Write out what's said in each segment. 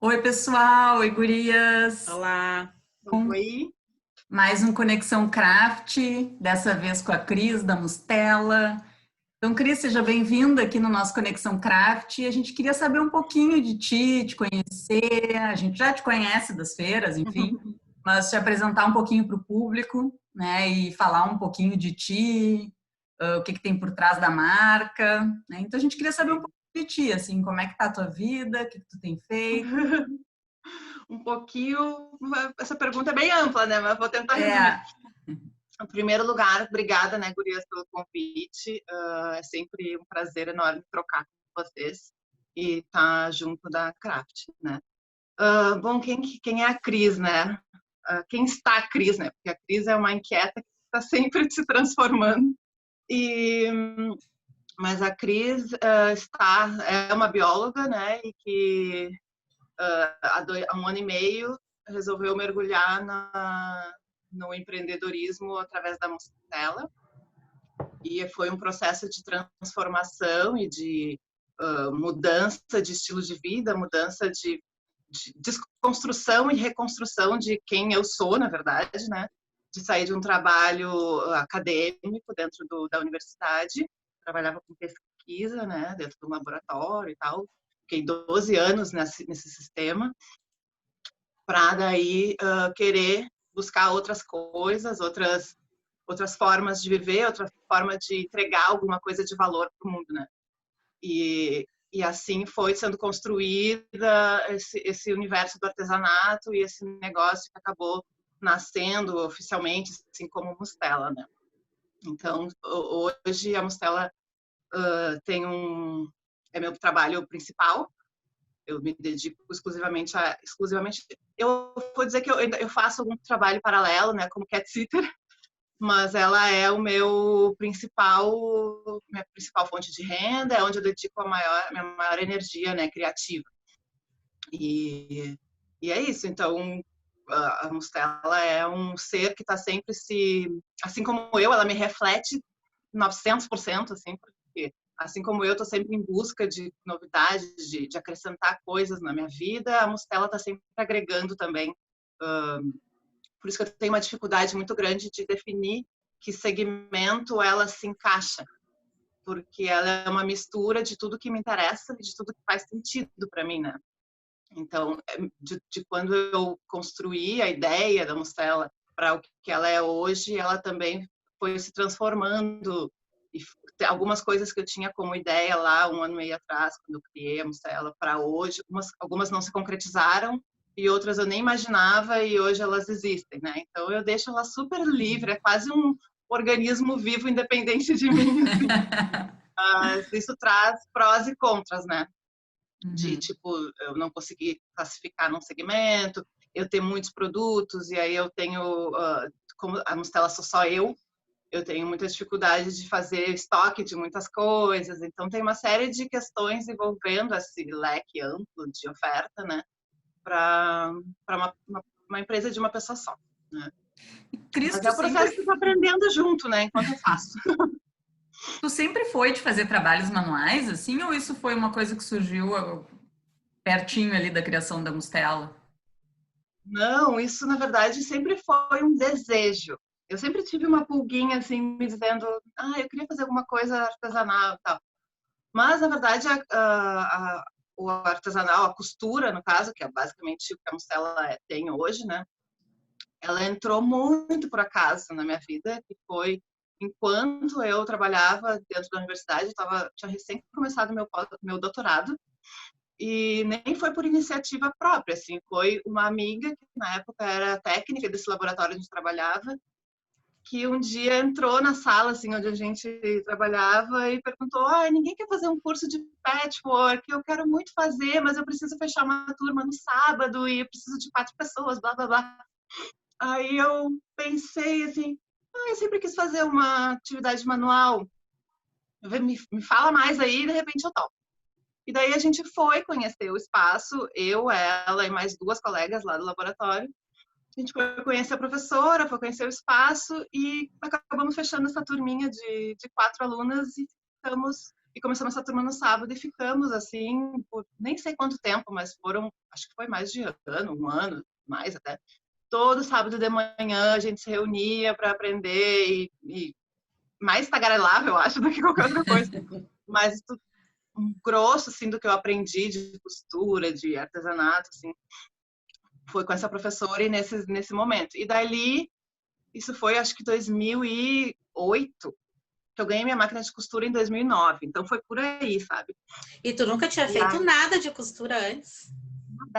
Oi, pessoal! Oi, gurias! Olá, Oi, Mais um Conexão Craft, dessa vez com a Cris da Mustela. Então, Cris, seja bem-vinda aqui no nosso Conexão Craft. A gente queria saber um pouquinho de ti, te conhecer. A gente já te conhece das feiras, enfim, mas te apresentar um pouquinho para o público, né? E falar um pouquinho de ti, o que tem por trás da marca, né? Então, a gente queria saber um pouco de ti, assim, como é que tá a tua vida, o que tu tem feito. um pouquinho. Essa pergunta é bem ampla, né? Mas vou tentar resumir. É, Em primeiro lugar, obrigada, né, gurias, pelo convite. É sempre um prazer enorme trocar com vocês e estar junto da Craft, né? Bom, quem é a Cris, né? Quem está a Cris, né? Porque a Cris é uma inquieta que está sempre se transformando. E, mas a Cris é uma bióloga, né? E que há um ano e meio resolveu mergulhar no empreendedorismo através da Mustela, e foi um processo de transformação e de mudança de estilo de vida, mudança de desconstrução e reconstrução de quem eu sou, na verdade, né? De sair de um trabalho acadêmico dentro da universidade, trabalhava com pesquisa, né, dentro do laboratório e tal. Fiquei 12 anos nesse sistema, para daí querer buscar outras coisas, outras formas de viver, outra forma de entregar alguma coisa de valor para o mundo, né? E assim foi sendo construída esse universo do artesanato e esse negócio que acabou nascendo oficialmente, assim como Mustela, né? Então, hoje a Mustela é meu trabalho principal. Eu me dedico exclusivamente. Eu vou dizer que eu faço algum trabalho paralelo, né, como cat sitter, mas ela é minha principal fonte de renda, é onde eu dedico minha maior energia, né, criativa. E é isso. Então, a Mustela é um ser que está sempre assim como eu, ela me reflete 900%, assim, porque assim como eu estou sempre em busca de novidades, de acrescentar coisas na minha vida, a Mustela está sempre agregando também. Por isso que eu tenho uma dificuldade muito grande de definir que segmento ela se encaixa, porque ela é uma mistura de tudo que me interessa e de tudo que faz sentido para mim, né? Então, de quando eu construí a ideia da Mustela para o que ela é hoje, ela também foi se transformando. E algumas coisas que eu tinha como ideia lá um ano e meio atrás, quando eu criei a Mustela, para hoje, algumas não se concretizaram e outras eu nem imaginava e hoje elas existem, né? Então eu deixo ela super livre, é quase um organismo vivo independente de mim, assim. Mas isso traz prós e contras, né? De tipo, eu não conseguir classificar num segmento, eu ter muitos produtos e aí eu tenho, como a Mustela sou só eu tenho muita dificuldade de fazer estoque de muitas coisas, então tem uma série de questões envolvendo esse leque amplo de oferta, né, para uma empresa de uma pessoa só, né? Mas Cristo é o processo que eu tô aprendendo junto, né, enquanto eu faço. Tu sempre foi de fazer trabalhos manuais, assim, ou isso foi uma coisa que surgiu pertinho ali da criação da Mustela? Não, isso na verdade sempre foi um desejo. Eu sempre tive uma pulguinha assim me dizendo, eu queria fazer alguma coisa artesanal e tal. Mas na verdade o artesanal, a costura no caso, que é basicamente o que a Mustela tem hoje, né? Ela entrou muito por acaso na minha vida, que foi enquanto eu trabalhava dentro da universidade, tinha recém começado meu doutorado. E nem foi por iniciativa própria, assim, foi uma amiga que na época era técnica desse laboratório onde trabalhava, que um dia entrou na sala, assim, onde a gente trabalhava e perguntou: ninguém quer fazer um curso de patchwork? Eu quero muito fazer, mas eu preciso fechar uma turma no sábado e eu preciso de 4 pessoas, blá, blá, blá. Aí eu pensei, assim, eu sempre quis fazer uma atividade manual, me fala mais aí, e de repente eu topo. E daí a gente foi conhecer o espaço, eu, ela e mais 2 colegas lá do laboratório. A gente foi conhecer a professora, foi conhecer o espaço e acabamos fechando essa turminha de 4 alunas e estamos E começamos essa turma no sábado e ficamos assim, por nem sei quanto tempo, mas foram, acho que foi mais de ano, um ano, mais até. Todo sábado de manhã a gente se reunia para aprender e mais tagarelava, eu acho, do que qualquer outra coisa. Mas um grosso, assim, do que eu aprendi de costura, de artesanato, assim, foi com essa professora e nesse momento. E dali, isso foi, acho que 2008, que eu ganhei minha máquina de costura em 2009. Então, foi por aí, sabe? E tu nunca tinha E feito aí, nada de costura antes?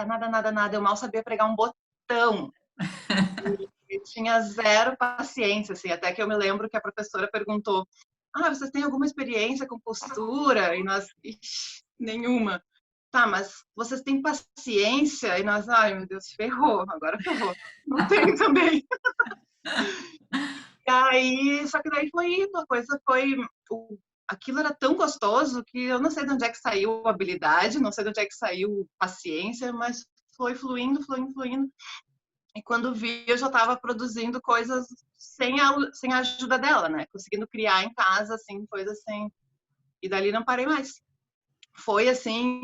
nada. Eu mal sabia pregar um botão. Eu tinha zero paciência, assim, até que eu me lembro que a professora perguntou: vocês têm alguma experiência com costura? E nós, ixi, nenhuma. Tá, mas vocês têm paciência? E nós, ai meu Deus, ferrou, agora ferrou. Não tenho também. E aí, só que daí foi indo, a coisa foi. Aquilo era tão gostoso que eu não sei de onde é que saiu a habilidade, não sei de onde é que saiu paciência, mas foi fluindo. E quando vi, eu já estava produzindo coisas sem a ajuda dela, né? Conseguindo criar em casa, assim, coisas assim. E dali não parei mais. Foi assim,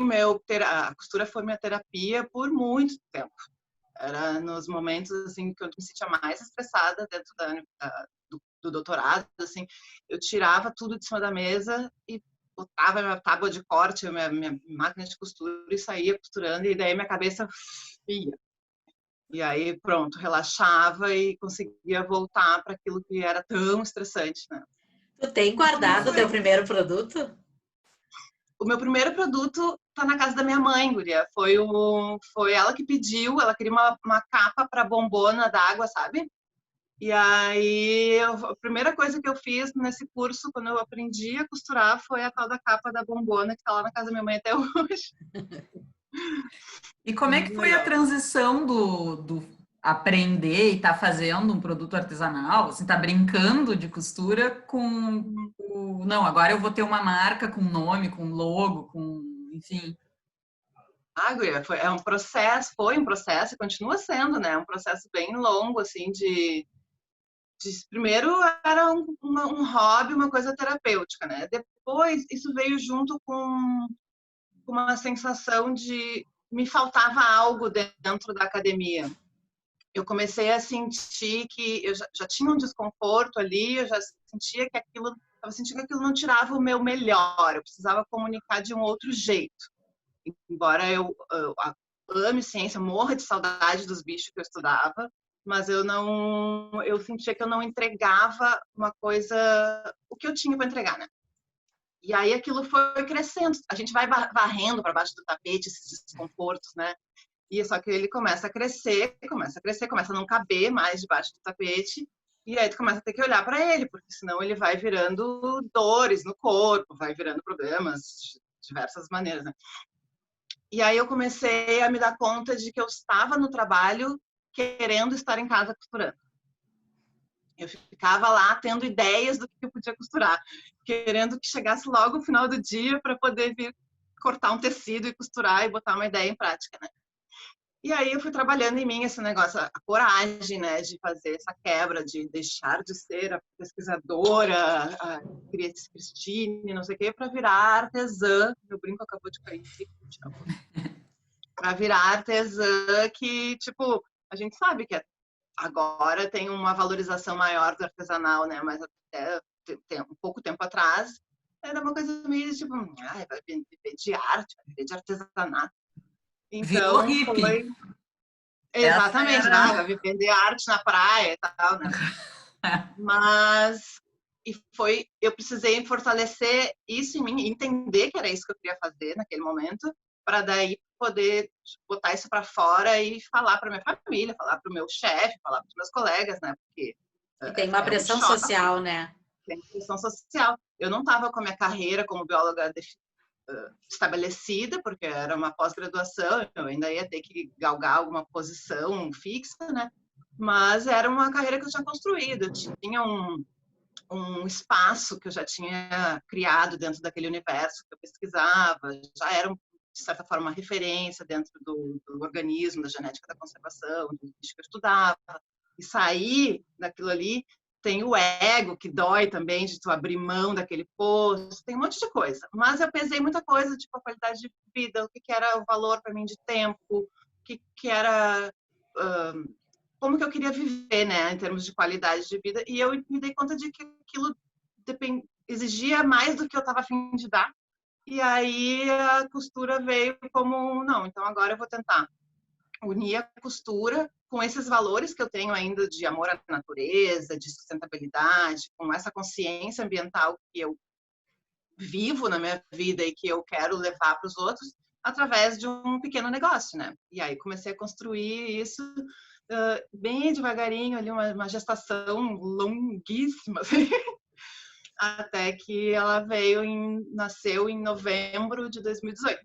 a costura foi minha terapia por muito tempo. Era nos momentos assim que eu me sentia mais estressada dentro do doutorado, assim, eu tirava tudo de cima da mesa e botava a minha tábua de corte, a minha máquina de costura e saía costurando e daí minha cabeça ia. E aí pronto, relaxava e conseguia voltar para aquilo que era tão estressante, né? Tu tem guardado o teu primeiro produto? O meu primeiro produto tá na casa da minha mãe, guria. Foi ela que pediu, ela queria uma capa para bombona d'água, sabe? E aí, a primeira coisa que eu fiz nesse curso, quando eu aprendi a costurar, foi a tal da capa da bombona, que tá lá na casa da minha mãe até hoje. E como é que foi a transição do aprender e estar fazendo um produto artesanal, assim, tá brincando de costura com o... Não, agora eu vou ter uma marca com nome, com logo, com... enfim... Guria, foi um processo e continua sendo, né? Um processo bem longo, assim, primeiro era um hobby, uma coisa terapêutica, né? Depois isso veio junto com uma sensação de me faltava algo dentro da academia. Eu comecei a sentir que eu já tinha um desconforto ali, eu já sentia que aquilo, estava sentindo que aquilo não tirava o meu melhor, eu precisava comunicar de um outro jeito. Embora eu ame ciência, morra de saudade dos bichos que eu estudava, mas eu sentia que eu não entregava uma coisa, o que eu tinha para entregar, né? E aí aquilo foi crescendo, a gente vai varrendo para baixo do tapete esses desconfortos, né? E só que ele começa a crescer, começa a não caber mais debaixo do tapete, e aí tu começa a ter que olhar para ele, porque senão ele vai virando dores no corpo, vai virando problemas de diversas maneiras, né? E aí eu comecei a me dar conta de que eu estava no trabalho querendo estar em casa costurando. Eu ficava lá tendo ideias do que eu podia costurar, querendo que chegasse logo o final do dia para poder vir cortar um tecido e costurar e botar uma ideia em prática, né? E aí eu fui trabalhando em mim esse negócio, a coragem, né, de fazer essa quebra, de deixar de ser a pesquisadora, a Cristine, não sei o quê, para virar artesã. Meu brinco acabou de cair. Para virar artesã que, tipo, a gente sabe que agora tem uma valorização maior do artesanal, né? Mas até um pouco tempo atrás era uma coisa meio tipo, vai viver de arte, vai viver de artesanato. Virou Então hippie. foi exatamente, Era... vai viver de arte na praia e tal, né? Mas eu precisei fortalecer isso em mim, entender que era isso que eu queria fazer naquele momento, para daí poder botar isso para fora e falar para minha família, falar para o meu chefe, falar para os meus colegas, né? Porque e tem uma pressão social, né? Tem pressão social. Eu não estava com a minha carreira como bióloga estabelecida, porque era uma pós-graduação, eu ainda ia ter que galgar alguma posição fixa, né? Mas era uma carreira que eu tinha construído, eu tinha um espaço que eu já tinha criado dentro daquele universo que eu pesquisava, já era, de certa forma, uma referência dentro do organismo, da genética da conservação, do bicho que eu estudava. E sair daquilo ali tem o ego que dói também de tu abrir mão daquele posto, tem um monte de coisa. Mas eu pesei muita coisa, tipo a qualidade de vida, o que era o valor para mim de tempo, o que era como que eu queria viver, né, em termos de qualidade de vida. E eu me dei conta de que aquilo exigia mais do que eu estava a fim de dar. E aí a costura veio como, não, então agora eu vou tentar unir a costura com esses valores que eu tenho ainda de amor à natureza, de sustentabilidade, com essa consciência ambiental que eu vivo na minha vida e que eu quero levar para os outros através de um pequeno negócio, né? E aí comecei a construir isso bem devagarinho, ali uma gestação longuíssima, assim, até que ela nasceu em novembro de 2018.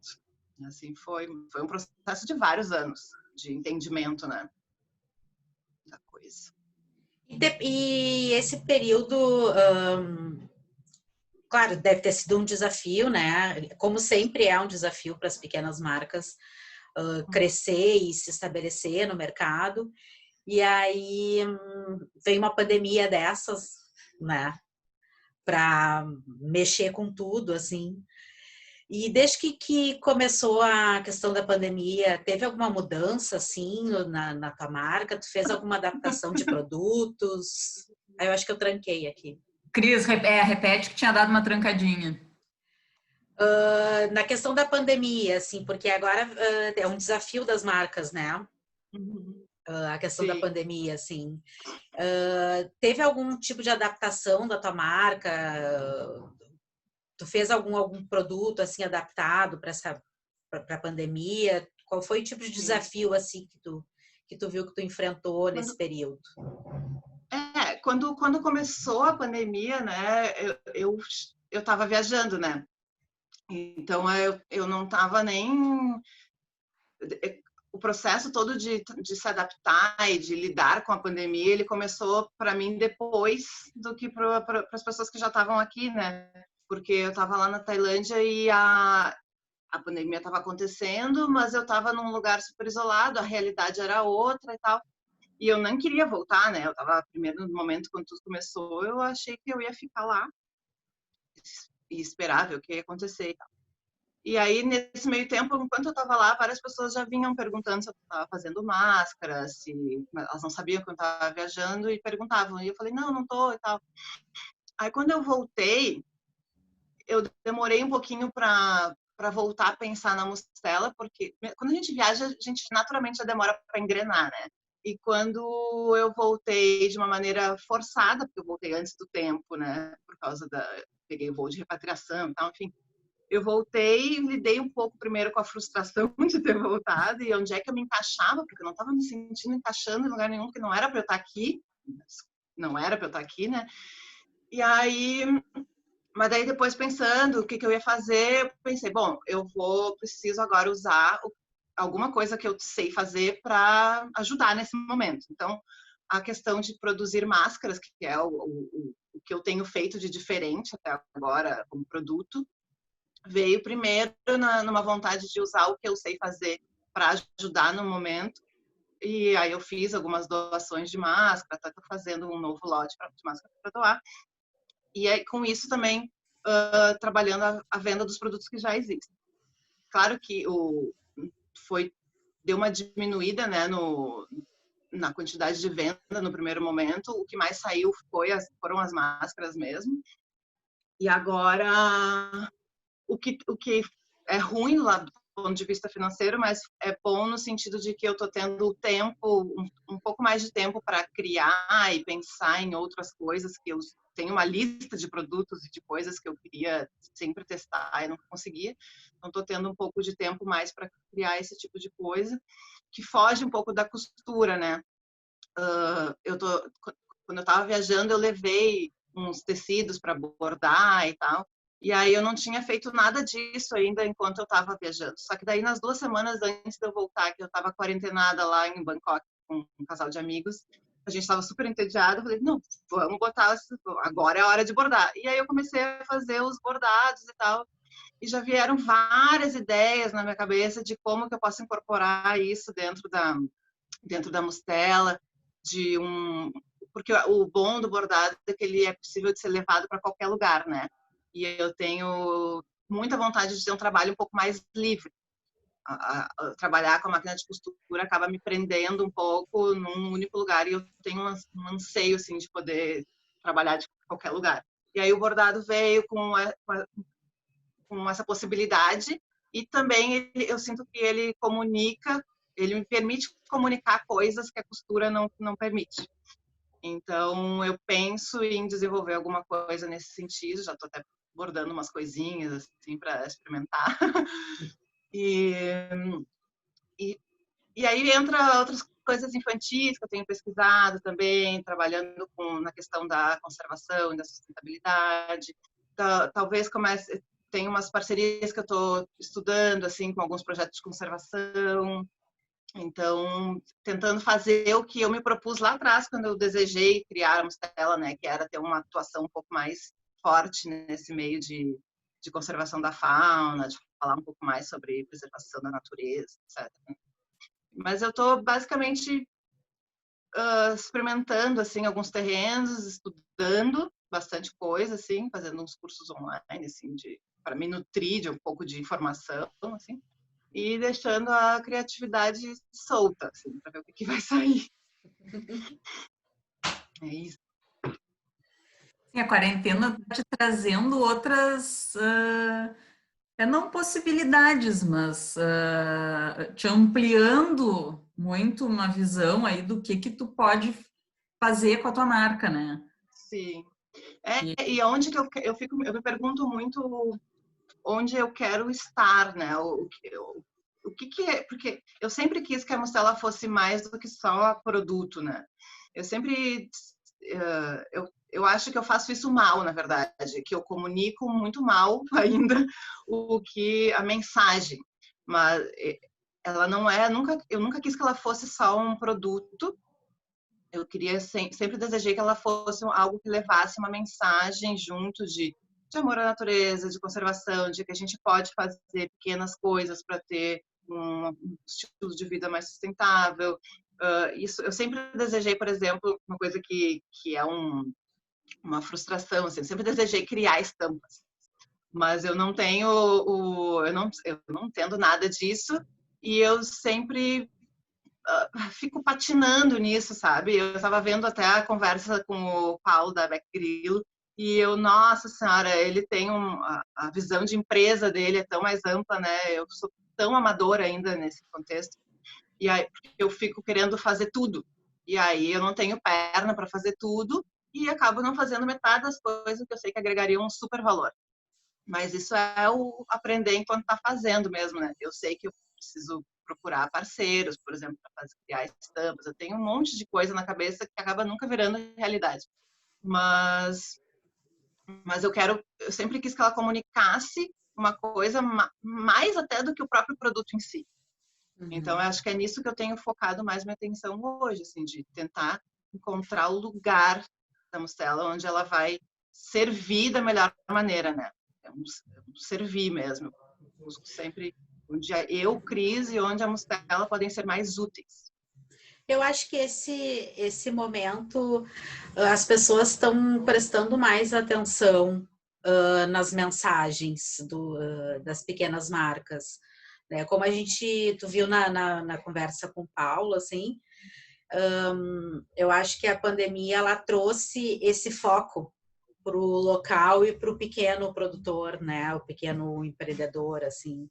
Assim, foi um processo de vários anos de entendimento, né, da coisa. E esse período, claro, deve ter sido um desafio, né? Como sempre é um desafio para as pequenas marcas crescer e se estabelecer no mercado. E aí veio uma pandemia dessas, né? Para mexer com tudo, assim. E desde que começou a questão da pandemia, teve alguma mudança, assim, na tua marca? Tu fez alguma adaptação de produtos? Aí eu acho que eu tranquei aqui. Cris, repete que tinha dado uma trancadinha. Na questão da pandemia, assim, porque agora é um desafio das marcas, né? A questão da pandemia, assim. Teve algum tipo de adaptação da tua marca? Tu fez algum produto assim adaptado para a pandemia? Qual foi o tipo de desafio assim que tu viu que tu enfrentou nesse período? Quando começou a pandemia, né, eu estava viajando, né? Então eu não estava nem o processo todo de se adaptar e de lidar com a pandemia, ele começou para mim depois do que para as pessoas que já estavam aqui, né? Porque eu estava lá na Tailândia e a pandemia estava acontecendo, mas eu estava num lugar super isolado, a realidade era outra e tal. E eu não queria voltar, né? Eu estava, primeiro, no momento quando tudo começou, eu achei que eu ia ficar lá e esperar ver o que ia acontecer e tal. E aí, nesse meio tempo, enquanto eu estava lá, várias pessoas já vinham perguntando se eu estava fazendo máscara, se elas não sabiam que eu estava viajando e perguntavam. E eu falei, não estou e tal. Aí, quando eu voltei, eu demorei um pouquinho para voltar a pensar na Mustela, porque quando a gente viaja, a gente naturalmente já demora para engrenar, né? E quando eu voltei de uma maneira forçada, porque eu voltei antes do tempo, né? Por causa peguei o voo de repatriação e tal, enfim. Eu voltei e lidei um pouco primeiro com a frustração de ter voltado e onde é que eu me encaixava, porque eu não estava me sentindo encaixando em lugar nenhum, porque não era para eu estar aqui, não era para eu estar aqui, né? E aí, mas daí depois pensando o que eu ia fazer, eu pensei, bom, preciso agora usar alguma coisa que eu sei fazer para ajudar nesse momento. Então, a questão de produzir máscaras, que é o que eu tenho feito de diferente até agora como produto, veio primeiro numa vontade de usar o que eu sei fazer para ajudar no momento. E aí eu fiz algumas doações de máscara, estou fazendo um novo lote de máscara para doar. E aí, com isso também trabalhando a venda dos produtos que já existem. Claro que deu uma diminuída, né, na quantidade de venda no primeiro momento. O que mais saiu foram as máscaras mesmo. E agora o que é ruim lá do ponto de vista financeiro, mas é bom no sentido de que eu estou tendo tempo, um pouco mais de tempo para criar e pensar em outras coisas, que eu tenho uma lista de produtos e de coisas que eu queria sempre testar e não conseguia. Então, estou tendo um pouco de tempo mais para criar esse tipo de coisa, que foge um pouco da costura, né? Quando eu estava viajando, eu levei uns tecidos para bordar e tal. E aí eu não tinha feito nada disso ainda enquanto eu estava viajando. Só que daí nas 2 semanas antes de eu voltar, que eu estava quarentenada lá em Bangkok com um casal de amigos, a gente estava super entediado. Eu falei, não, vamos botar, agora é a hora de bordar. E aí eu comecei a fazer os bordados e tal. E já vieram várias ideias na minha cabeça de como que eu posso incorporar isso dentro da Mustela, porque o bom do bordado é que ele é possível de ser levado para qualquer lugar, né? E eu tenho muita vontade de ter um trabalho um pouco mais livre. Trabalhar com a máquina de costura acaba me prendendo um pouco num único lugar, e eu tenho um anseio assim de poder trabalhar de qualquer lugar. E aí o bordado veio com essa possibilidade, e também eu sinto que ele comunica, ele me permite comunicar coisas que a costura não permite. Então eu penso em desenvolver alguma coisa nesse sentido, já estou até bordando umas coisinhas assim para experimentar. E aí entra outras coisas infantis que eu tenho pesquisado também, trabalhando na questão da conservação e da sustentabilidade. Talvez comece, tem umas parcerias que eu estou estudando assim com alguns projetos de conservação. Então, tentando fazer o que eu me propus lá atrás quando eu desejei criar a Mustela, né, que era ter uma atuação um pouco mais forte nesse meio de conservação da fauna, de falar um pouco mais sobre preservação da natureza, etc. Mas eu estou basicamente experimentando assim alguns terrenos, estudando bastante coisa, assim, fazendo uns cursos online, assim, para me nutrir de um pouco de informação, assim, e deixando a criatividade solta, assim, para ver o que vai sair. É isso. Sim, a quarentena está te trazendo outras, não possibilidades, mas te ampliando muito uma visão aí do que tu pode fazer com a tua marca, né? Sim. E onde que eu me pergunto muito onde eu quero estar, né? O que é, porque eu sempre quis que a Mustela fosse mais do que só produto, né? Eu sempre eu acho que eu faço isso mal, na verdade, que eu comunico muito mal ainda a mensagem, mas ela não é, eu nunca quis que ela fosse só um produto. Eu queria sempre desejei que ela fosse algo que levasse uma mensagem junto de amor à natureza, de conservação, de que a gente pode fazer pequenas coisas para ter um estilo de vida mais sustentável. Isso eu sempre desejei, por exemplo, uma coisa que é uma frustração, assim, eu sempre desejei criar estampas, mas eu não tenho eu não entendo nada disso, e eu sempre fico patinando nisso, sabe? Eu estava vendo até a conversa com o Paulo da Beck Grillo, e eu, nossa senhora, ele tem a visão de empresa dele é tão mais ampla, né? Eu sou tão amadora ainda nesse contexto, e aí eu fico querendo fazer tudo, e aí eu não tenho perna para fazer tudo, e acabo não fazendo metade das coisas que eu sei que agregariam um super valor. Mas isso é o aprender enquanto está fazendo mesmo, né? Eu sei que eu preciso procurar parceiros, por exemplo, para criar estampas. Eu tenho um monte de coisa na cabeça que acaba nunca virando realidade. Mas eu sempre quis que ela comunicasse uma coisa mais até do que o próprio produto em si. Então, eu acho que é nisso que eu tenho focado mais minha atenção hoje, assim, de tentar encontrar o lugar da Mustela onde ela vai servir da melhor maneira, né? É um servir mesmo. Eu busco sempre onde eu, Cris, e onde a Mustela podem ser mais úteis. Eu acho que esse momento as pessoas estão prestando mais atenção nas mensagens das pequenas marcas, né? Como tu viu na conversa com o Paulo, assim, eu acho que a pandemia ela trouxe esse foco para o local e para o pequeno produtor, né? O pequeno empreendedor, assim.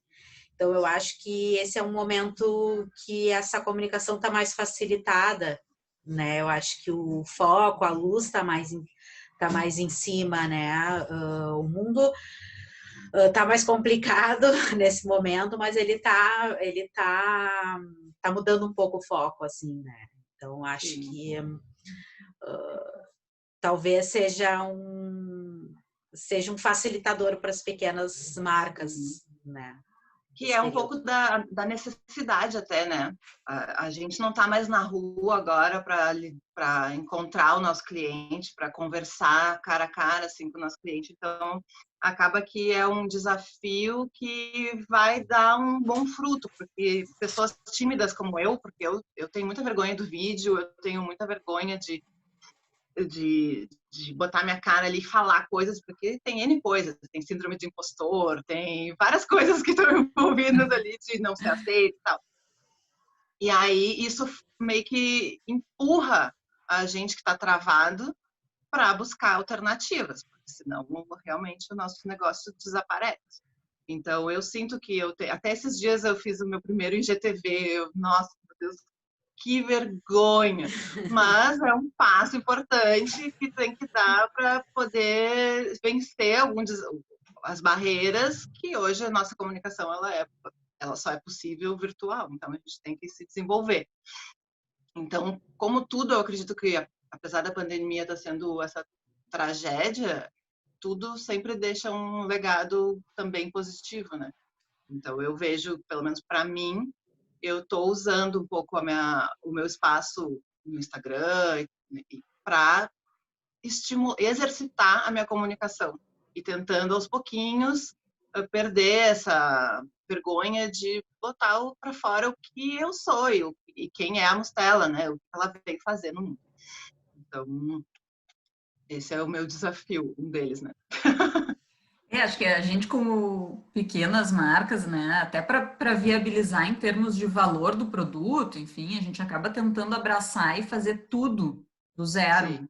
Então, eu acho que esse é um momento que essa comunicação está mais facilitada, né? Eu acho que o foco, a luz está mais em cima, né? O mundo está mais complicado nesse momento, mas ele tá mudando um pouco o foco, assim, né? Então, acho Sim. que talvez seja um facilitador para as pequenas marcas, né? Que é um pouco da necessidade até, né? A gente não está mais na rua agora para encontrar o nosso cliente, para conversar cara a cara assim, com o nosso cliente. Então, acaba que é um desafio que vai dar um bom fruto, porque pessoas tímidas como eu, porque eu tenho muita vergonha do vídeo, eu tenho muita vergonha de de botar minha cara ali e falar coisas, porque tem N coisas, tem síndrome de impostor, tem várias coisas que estão envolvidas ali de não ser aceito e tal. E aí isso meio que empurra a gente que está travado para buscar alternativas, porque senão realmente o nosso negócio desaparece. Então eu sinto que até esses dias eu fiz o meu primeiro IGTV, nossa, meu Deus, que vergonha! Mas é um passo importante que tem que dar para poder vencer as barreiras que hoje a nossa comunicação ela só é possível virtual, então a gente tem que se desenvolver. Então, como tudo, eu acredito que apesar da pandemia estar sendo essa tragédia, tudo sempre deixa um legado também positivo, né? Então eu vejo, pelo menos para mim, eu estou usando um pouco o meu espaço no Instagram para exercitar a minha comunicação e tentando aos pouquinhos perder essa vergonha de botar para fora o que eu sou e quem é a Mustela, né? O que ela veio fazer no mundo. Então, esse é o meu desafio, um deles, né? Acho que a gente, como pequenas marcas, né, até para viabilizar em termos de valor do produto, enfim, a gente acaba tentando abraçar e fazer tudo do zero. Sim,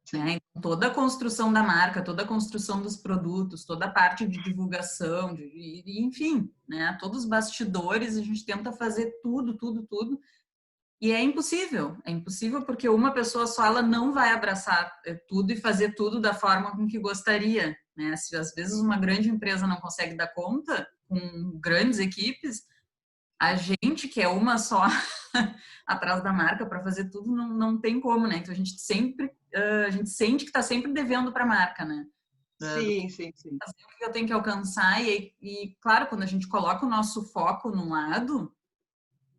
sim. Né? Então, toda a construção da marca, toda a construção dos produtos, toda a parte de divulgação, enfim, né, todos os bastidores, a gente tenta fazer tudo, tudo, tudo. E é impossível porque uma pessoa só ela não vai abraçar tudo e fazer tudo da forma com que gostaria, né? Se às vezes uma grande empresa não consegue dar conta com grandes equipes, a gente que é uma só atrás da marca para fazer tudo não tem como, né? Então a gente sente que está sempre devendo para a marca, né? Sim, sim, sim. Fazer o que eu tenho que alcançar e claro, quando a gente coloca o nosso foco num lado,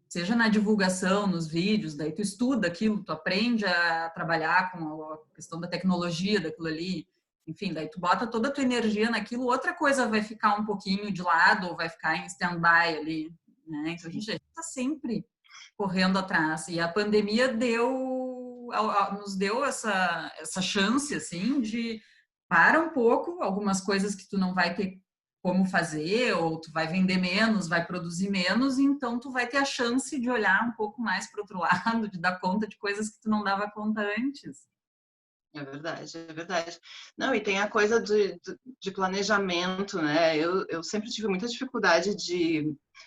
seja na divulgação, nos vídeos, daí tu estuda aquilo, tu aprende a trabalhar com a questão da tecnologia daquilo ali, enfim, daí tu bota toda a tua energia naquilo, outra coisa vai ficar um pouquinho de lado ou vai ficar em stand-by ali, né? Então a gente está sempre correndo atrás e a pandemia nos deu essa chance, assim, de para um pouco, algumas coisas que tu não vai ter como fazer, ou tu vai vender menos, vai produzir menos, então tu vai ter a chance de olhar um pouco mais para o outro lado, de dar conta de coisas que tu não dava conta antes. É verdade, é verdade. Não, e tem a coisa de planejamento, né? Eu sempre tive muita dificuldade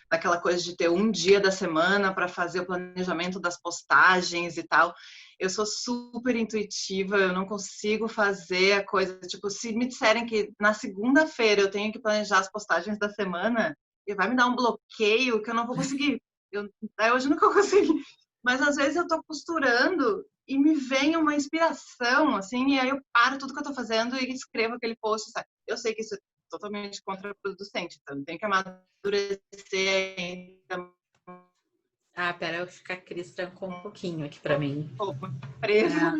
daquela coisa de ter um dia da semana para fazer o planejamento das postagens e tal. Eu sou super intuitiva, eu não consigo fazer a coisa, tipo, se me disserem que na segunda-feira eu tenho que planejar as postagens da semana, vai me dar um bloqueio que eu não vou conseguir. Até hoje eu nunca consegui. Mas às vezes eu tô costurando e me vem uma inspiração, assim, e aí eu paro tudo que eu tô fazendo e escrevo aquele post, sabe? Eu sei que isso é totalmente contraproducente, então tem que amadurecer ainda Ah, pera, eu ficar a Cris trancou um pouquinho aqui para mim. um pouco empresa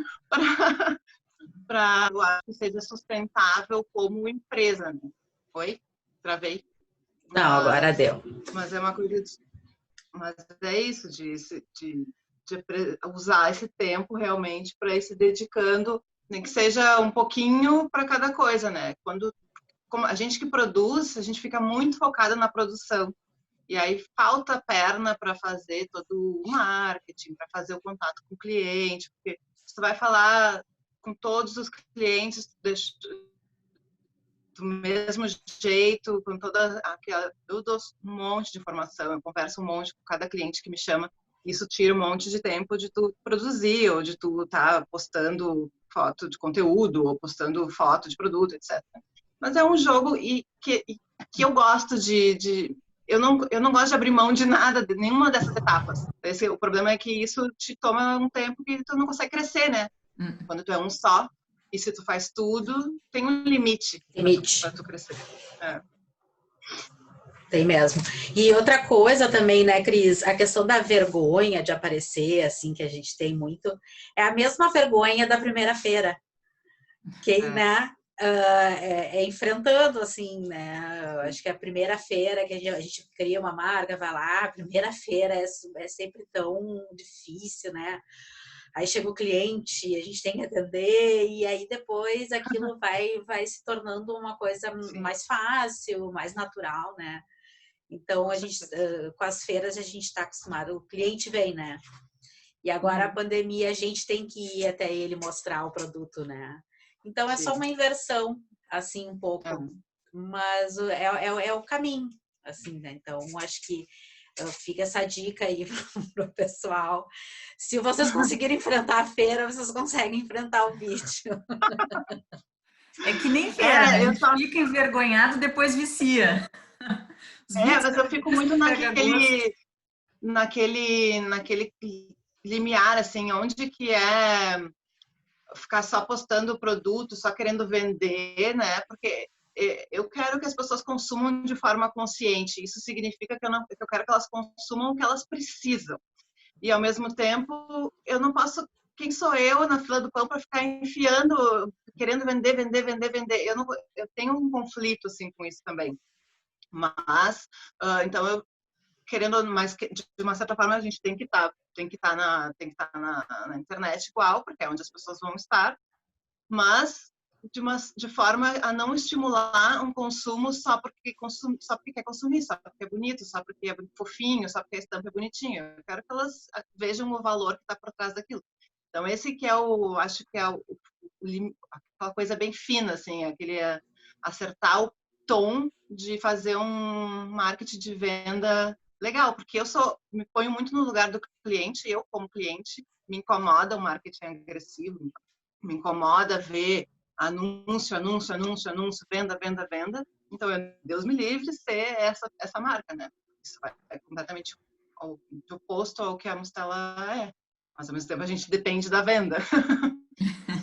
para que seja sustentável como empresa, né? Oi? Travei? Não, agora deu. Mas é uma coisa mas é isso, de usar esse tempo realmente para ir se dedicando, nem que seja um pouquinho para cada coisa, né? Como a gente que produz, a gente fica muito focada na produção. E aí falta perna para fazer todo o marketing, para fazer o contato com o cliente, porque você vai falar com todos os clientes do mesmo jeito, com toda aquela. Eu dou um monte de informação, eu converso um monte com cada cliente que me chama. Isso tira um monte de tempo de tu produzir, ou de tu estar postando foto de conteúdo, ou postando foto de produto, etc. Mas é um jogo que eu gosto eu não gosto de abrir mão de nada, de nenhuma dessas etapas. O problema é que isso te toma um tempo que tu não consegue crescer, né? Quando tu é um só, e se tu faz tudo, tem um limite para tu crescer. É. Tem mesmo. E outra coisa também, né, Cris? A questão da vergonha de aparecer, assim, que a gente tem muito, é a mesma vergonha da primeira feira. Quem, né, enfrentando, assim, né? Eu acho que a primeira feira que a gente cria uma marca, vai lá, a primeira feira é sempre tão difícil, né? aí chega o cliente, a gente tem que atender, e aí depois aquilo vai se tornando uma coisa Sim. mais fácil, mais natural, né? Então, a gente, com as feiras, a gente está acostumado, o cliente vem, né? E agora a pandemia, a gente tem que ir até ele mostrar o produto, né? Então, é só uma inversão, assim, um pouco. Mas é o caminho, assim, né? Então, acho que fica essa dica aí pro pessoal. Se vocês conseguirem enfrentar a feira, vocês conseguem enfrentar o vídeo. É que nem feira, né? A Eu gente só... fica envergonhado, depois vicia. Os vídeos mas eu fico muito pega gosto. naquele limiar, assim, onde que é ficar só postando o produto, só querendo vender, né? Porque eu quero que as pessoas consumam de forma consciente. Isso significa que eu quero que elas consumam o que elas precisam. E, ao mesmo tempo, eu não posso... Quem sou eu na fila do pão para ficar enfiando, querendo vender, vender, vender, vender? Eu tenho um conflito, assim, com isso também. Mas, então, eu querendo, mas de uma certa forma a gente tem que estar na internet igual, porque é onde as pessoas vão estar, mas de forma a não estimular um consumo só porque quer consumir, só porque é bonito, só porque é fofinho, só porque a estampa é bonitinha. Eu quero que elas vejam o valor que está por trás daquilo. Então esse que é acho que é aquela coisa bem fina, assim, aquele acertar o tom de fazer um marketing de venda legal, porque eu me ponho muito no lugar do cliente, eu como cliente me incomoda o marketing agressivo, me incomoda ver anúncio, anúncio, anúncio, anúncio, venda, venda, venda. Então, Deus me livre ser essa marca, né? Isso é completamente oposto ao que a Mostela é. Mas, ao mesmo tempo, a gente depende da venda.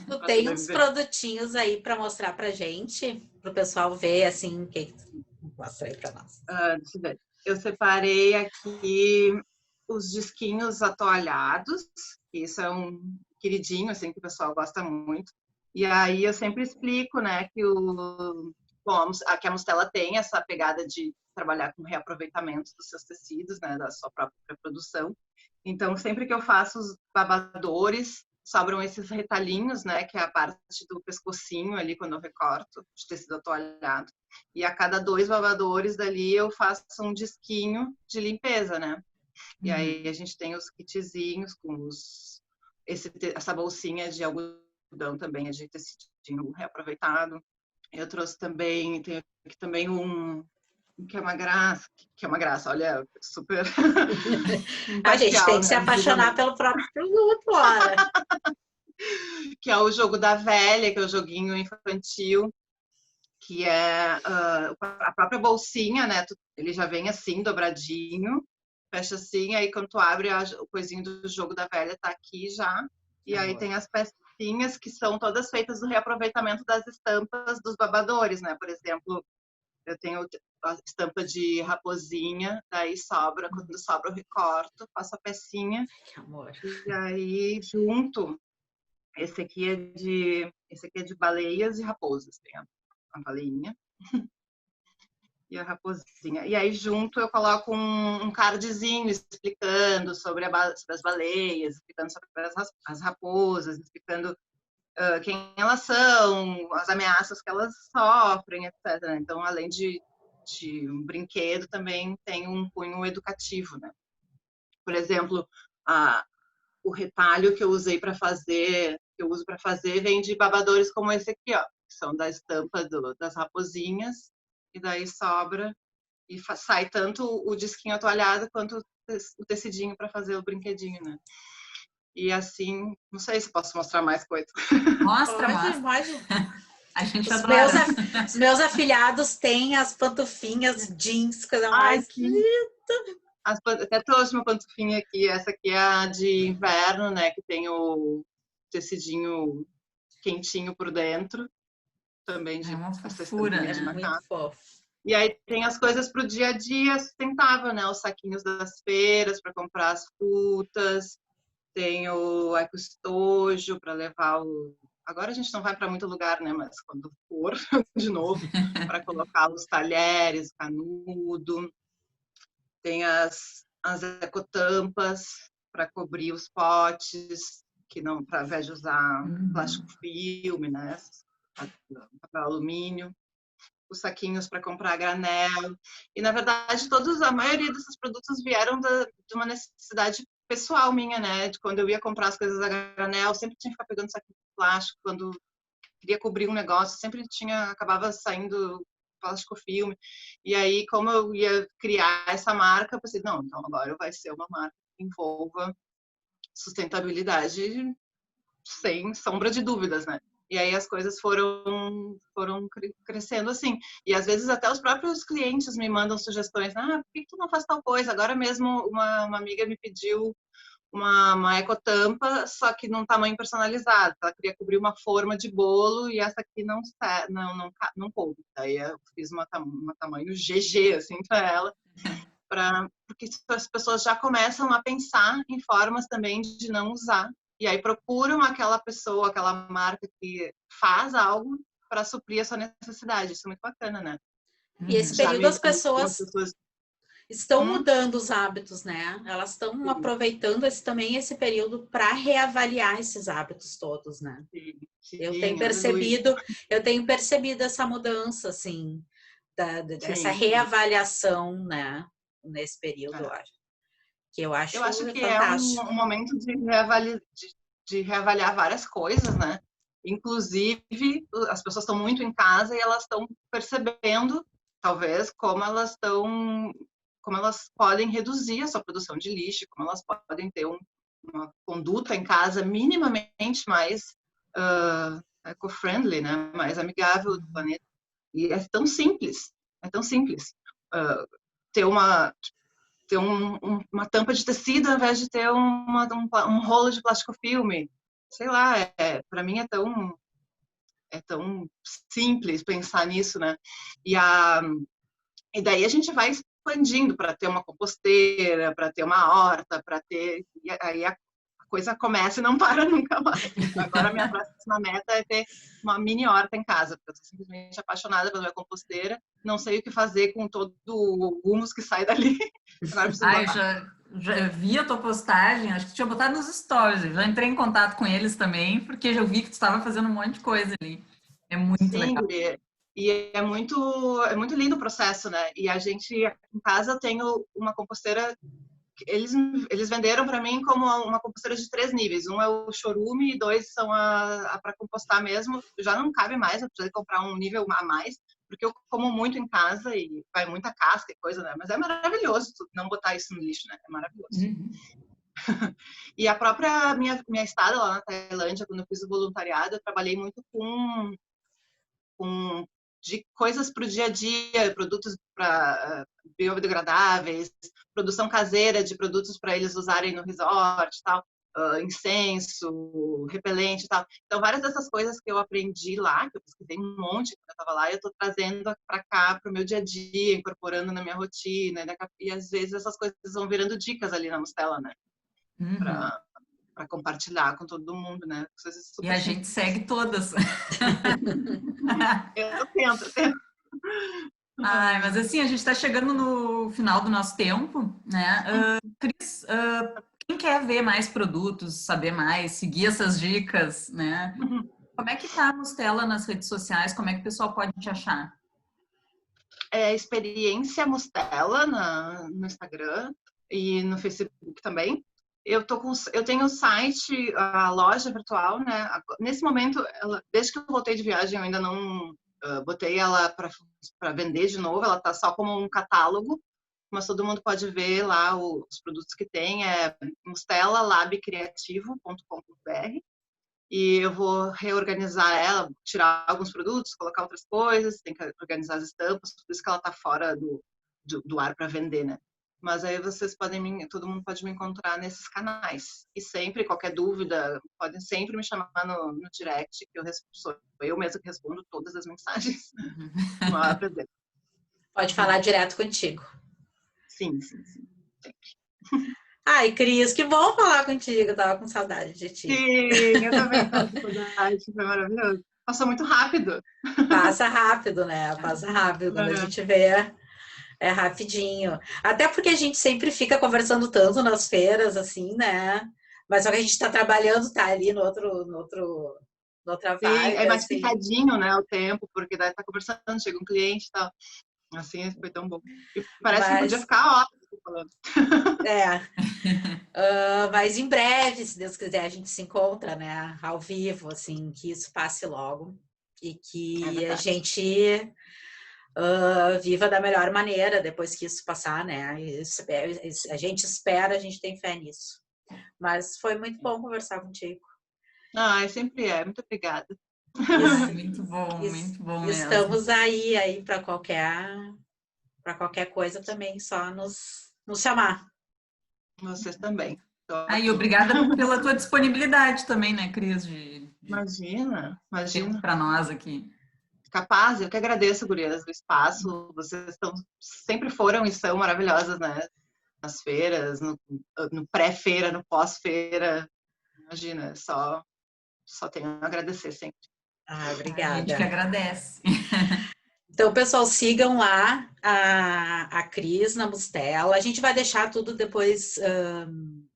Tu tem uns produtinhos aí para mostrar pra gente, pro pessoal ver, assim, o que tu mostra aí pra nós. Deixa eu ver. Eu separei aqui os disquinhos atoalhados, que isso é um queridinho, assim, que o pessoal gosta muito. E aí eu sempre explico, né, que que a Mostela tem essa pegada de trabalhar com reaproveitamento dos seus tecidos, né, da sua própria produção. Então, sempre que eu faço os babadores, sobram esses retalhinhos, né, que é a parte do pescocinho ali, quando eu recorto, de tecido atoalhado. E a cada 2 babadores dali eu faço um disquinho de limpeza, né? E aí a gente tem os kitzinhos com essa bolsinha de algodão também, de tecidinho reaproveitado. Eu trouxe também, tem aqui também que é uma graça, olha, super A gente tem imparcial, que né? se apaixonar pelo próprio produto, olha. Que é o jogo da velha, que é o joguinho infantil, que é a própria bolsinha, né? Ele já vem assim, dobradinho, fecha assim, aí quando tu abre o coisinho do jogo da velha tá aqui já, e aí tem as pecinhas que são todas feitas do reaproveitamento das estampas dos babadores, né? Por exemplo, eu tenho a estampa de raposinha, daí sobra, quando sobra eu recorto, faço a pecinha, Que amor. e aí junto, esse aqui é de baleias e raposas, tem a baleinha e a raposinha. E aí junto eu coloco um cardzinho explicando sobre as baleias, explicando sobre as raposas, explicando quem elas são, as ameaças que elas sofrem, etc. Então, além de um brinquedo, também tem um cunho educativo, né? Por exemplo, o retalho que eu usei para fazer, vem de babadores como esse aqui, ó, que são da estampa das raposinhas, e daí sobra e sai tanto o disquinho atoalhado quanto o tecidinho para fazer o brinquedinho, né? E assim, não sei se posso mostrar mais coisa. Mostra, Pode, mostra. pode. A gente adora. Os meus afilhados têm as pantufinhas jeans, coisa mais linda. Até trouxe uma pantufinha aqui. Essa aqui é a de inverno, né? Que tem o tecidinho quentinho por dentro. Também de uma essa fofura, estampinha né? de macaco. Muito fofo. E aí tem as coisas para o dia a dia sustentável, né? Os saquinhos das feiras para comprar as frutas. Tem o ecoestojo para levar o... Agora a gente não vai para muito lugar, né? Mas quando for, de novo, para colocar os talheres, canudo. Tem as ecotampas para cobrir os potes, que não, para invés de usar plástico filme, né? Papel alumínio, os saquinhos para comprar a granel. E, na verdade, a maioria desses produtos vieram de uma necessidade pessoal minha, né? De quando eu ia comprar as coisas a granel, sempre tinha que ficar pegando saquinho de plástico. Quando queria cobrir um negócio, sempre acabava saindo plástico filme. E aí, como eu ia criar essa marca, eu pensei, não, então agora vai ser uma marca que envolva sustentabilidade sem sombra de dúvidas, né? E aí as coisas foram crescendo assim. E às vezes até os próprios clientes me mandam sugestões. Por que tu não faz tal coisa? Agora mesmo uma amiga me pediu uma ecotampa, só que num tamanho personalizado. Ela queria cobrir uma forma de bolo e essa aqui não coube. Daí eu fiz uma tamanho GG, assim, para ela. Porque as pessoas já começam a pensar em formas também de não usar. E aí procuram aquela pessoa, aquela marca que faz algo para suprir a sua necessidade. Isso é muito bacana, né? E esse período as pessoas estão mudando os hábitos, né? Elas estão aproveitando esse período para reavaliar esses hábitos todos, né? Sim, eu tenho percebido essa mudança, assim, dessa reavaliação, né? Nesse período, eu acho que fantástico. É um momento de reavaliar várias coisas, né? Inclusive, as pessoas estão muito em casa e elas estão percebendo, talvez, como elas podem reduzir a sua produção de lixo, como elas podem ter uma conduta em casa minimamente mais eco-friendly, né? Mais amigável do planeta. E é tão simples, ter uma tampa de tecido ao invés de ter um rolo de plástico filme. Sei lá, para mim é tão simples pensar nisso, né? E daí a gente vai expandindo para ter uma composteira, para ter uma horta, e aí a coisa começa e não para nunca mais. Agora a minha próxima meta é ter uma mini horta em casa, porque eu estou simplesmente apaixonada pela minha composteira, não sei o que fazer com todo o humus que sai dali. Agora preciso botar. Já vi a tua postagem, acho que tu tinha botado nos stories, já entrei em contato com eles também, porque já vi que tu estava fazendo um monte de coisa ali. É muito legal. E é muito lindo o processo, né? E a gente, aqui em casa, eu tenho uma composteira. Eles venderam para mim como uma composteira de 3 níveis. Um é o chorume e 2 são a para compostar mesmo. Já não cabe mais, eu preciso comprar um nível a mais, porque eu como muito em casa e vai muita casca e coisa, né? Mas é maravilhoso não botar isso no lixo, né? É maravilhoso. E a própria minha estada lá na Tailândia, quando eu fiz o voluntariado, eu trabalhei muito de coisas para o dia a dia, produtos para biodegradáveis, produção caseira de produtos para eles usarem no resort, tal, incenso, repelente, tal. Então várias dessas coisas que eu aprendi lá, que eu pesquisei um monte quando eu estava lá, eu estou trazendo para cá para o meu dia a dia, incorporando na minha rotina, e às vezes essas coisas vão virando dicas ali na Mostela, né? Para compartilhar com todo mundo, né? E a gente segue todas. Eu tento. Mas assim, a gente está chegando no final do nosso tempo, né? Cris, quem quer ver mais produtos, saber mais, seguir essas dicas, né? Como é que tá a Mostela nas redes sociais? Como é que o pessoal pode te achar? Experiência Mostela no Instagram e no Facebook também. Eu tenho o site, a loja virtual, né? Nesse momento, desde que eu voltei de viagem, eu ainda não botei ela para vender de novo. Ela tá só como um catálogo, mas todo mundo pode ver lá os produtos que tem. É mostelalabcreativo.com.br. E eu vou reorganizar ela, tirar alguns produtos, colocar outras coisas. Tem que organizar as estampas, por isso que ela tá fora do ar para vender, né? Mas aí todo mundo pode me encontrar nesses canais. E sempre, qualquer dúvida, podem sempre me chamar no direct, que sou eu mesma que respondo todas as mensagens. Pode falar direto contigo. Sim, sempre. Ai, Cris, que bom falar contigo. Eu tava com saudade de ti. Sim, eu também tava com saudade. Foi maravilhoso. Passou muito rápido. Passa rápido, né? Passa rápido. Quando a gente vê... É rapidinho. Até porque a gente sempre fica conversando tanto nas feiras, assim, né? Mas só que a gente está trabalhando, tá ali no outra Sim, vibe, é mais assim. picadinho, né, o tempo, porque daí tá conversando, chega um cliente e tal. Assim, foi tão bom. E parece que podia Mas, ficar horas falando. mas em breve, se Deus quiser, a gente se encontra, né, ao vivo, assim, que isso passe logo e É que a verdade. gente viva da melhor maneira depois que isso passar, né? A gente espera, a gente tem fé nisso. Mas foi muito bom conversar contigo. Ah, sempre é. Muito obrigada. Ai, muito bom mesmo. Estamos aí para qualquer coisa também, só nos chamar. Vocês também. Tô Aí, aqui. obrigada pela tua disponibilidade também, né, Cris, de Imagina, tempo imagina. para nós aqui. Capaz, eu que agradeço, gurias, do espaço. Vocês sempre foram e são maravilhosas, né? Nas feiras, no pré-feira, no pós-feira. Imagina, só tenho a agradecer sempre. A gente que Obrigada. agradece. Então, pessoal, sigam lá a Cris na Mustela. A gente vai deixar tudo depois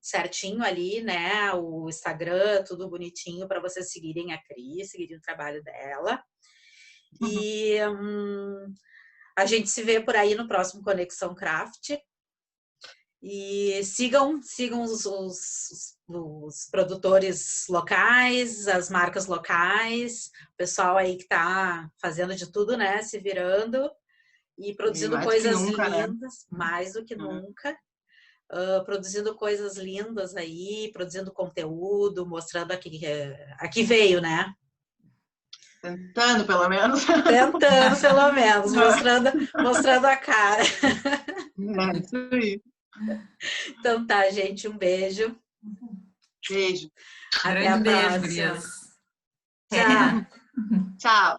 certinho ali, né? O Instagram, tudo bonitinho para vocês seguirem a Cris, seguirem o trabalho dela. E a gente se vê por aí no próximo Conexão Craft. E sigam os produtores locais, as marcas locais, o pessoal aí que está fazendo de tudo, né? Se virando e E produzindo mais do que coisas nunca, né? lindas, mais do que nunca. Produzindo coisas lindas aí, produzindo conteúdo, mostrando aqui veio, né? Tentando, pelo menos. Tentando, pelo menos, mostrando a cara. É isso aí. Então tá, gente, um beijo. Beijo. Até a Grande beijo, próxima. gurias. Tchau. Tchau.